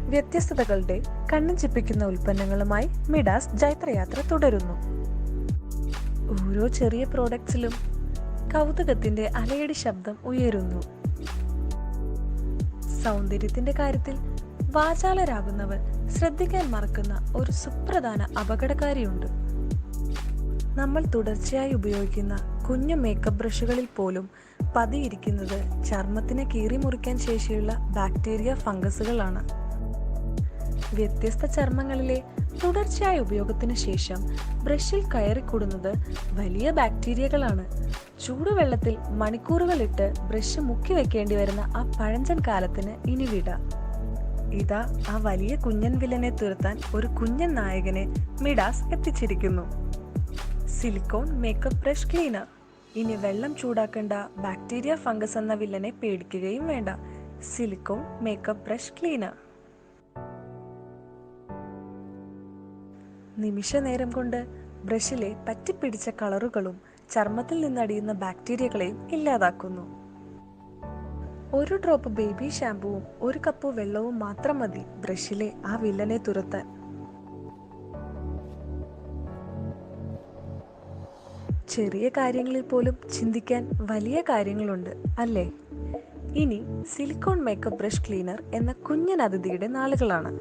വ്യത്യസ്തതകളുടെ കണ്ണും ചിപ്പിക്കുന്ന ഉൽപ്പന്നങ്ങളുമായി മിഡാസ് ജൈത്രയാത്ര തുടരുന്നു. ഓരോ ചെറിയ പ്രോഡക്ട്സിലും കൗതുകത്തിന്റെ അലയടി ശബ്ദം ഉയരുന്നു. സൗന്ദര്യത്തിന്റെ കാര്യത്തിൽ വാചാലരാകുന്നവർ ശ്രദ്ധിക്കാൻ മറക്കുന്ന ഒരു സുപ്രധാന അപകടകാരിയുണ്ട്. നമ്മൾ തുടർച്ചയായി ഉപയോഗിക്കുന്ന കുഞ്ഞു മേക്കപ്പ് ബ്രഷുകളിൽ പോലും പതിയിരിക്കുന്നത് ചർമ്മത്തിനെ കീറിമുറിക്കാൻ ശേഷിയുള്ള ബാക്ടീരിയ, ഫംഗസുകളാണ്. വ്യത്യസ്ത ചർമ്മങ്ങളിലെ തുടർച്ചയായ ഉപയോഗത്തിന് ശേഷം ബ്രഷിൽ കയറിക്കൂടുന്നത് വലിയ ബാക്ടീരിയകളാണ്. ചൂടുവെള്ളത്തിൽ മണിക്കൂറുകളിട്ട് ബ്രഷ് മുക്കി വെക്കേണ്ടി വരുന്ന ആ പഴഞ്ചൻ കാലത്തിന് ഇനി വിട. ഇതാ ആ വലിയ കുഞ്ഞൻ വില്ലനെ തുരത്താൻ ഒരു കുഞ്ഞൻ നായകനെ മിഡാസ് എത്തിച്ചിരിക്കുന്നു. Silicone makeup brush cleaner. ഇനി വെള്ളം ചൂടാക്കേണ്ട, ബാക്ടീരിയ, ഫംഗസ് എന്ന വില്ലനെ പേടിക്കുകയും വേണ്ട. സിലിക്കോൺ മേക്കപ്പ് ബ്രഷ് ക്ലീനർ നിമിഷ നേരം കൊണ്ട് ബ്രഷിലെ പറ്റിപ്പിടിച്ച കളറുകളും ചർമ്മത്തിൽ നിന്നടിയുന്ന ബാക്ടീരിയകളെയും ഇല്ലാതാക്കുന്നു. ഒരു ഡ്രോപ്പ് ബേബി ഷാമ്പുവും ഒരു കപ്പ് വെള്ളവും മാത്രം മതി ബ്രഷിലെ ആ വില്ലനെ തുരത്താൻ. ചെറിയ കാര്യങ്ങളിൽ പോലും ചിന്തിക്കാൻ വലിയ കാര്യങ്ങളുണ്ട്, അല്ലേ? ഇനി സിലിക്കോൺ മേക്കപ്പ് ബ്രഷ് ക്ലീനർ എന്ന കുഞ്ഞൻ അതിഥിയുടെ നാളുകളാണ്.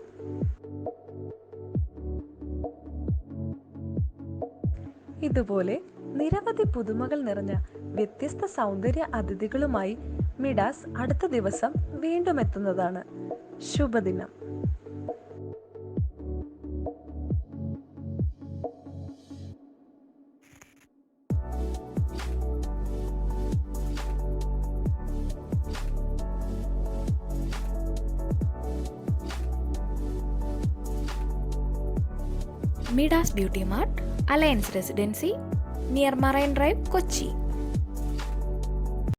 ഇതുപോലെ നിരവധി പുതുമകൾ നിറഞ്ഞ വ്യത്യസ്ത സൗന്ദര്യ അതിഥികളുമായി മിഡാസ് അടുത്ത ദിവസം വീണ്ടും എത്തുന്നതാണ്. ശുഭദിനം. Midas Beauty Mart, Alliance Residency, near Marine Drive, Kochi.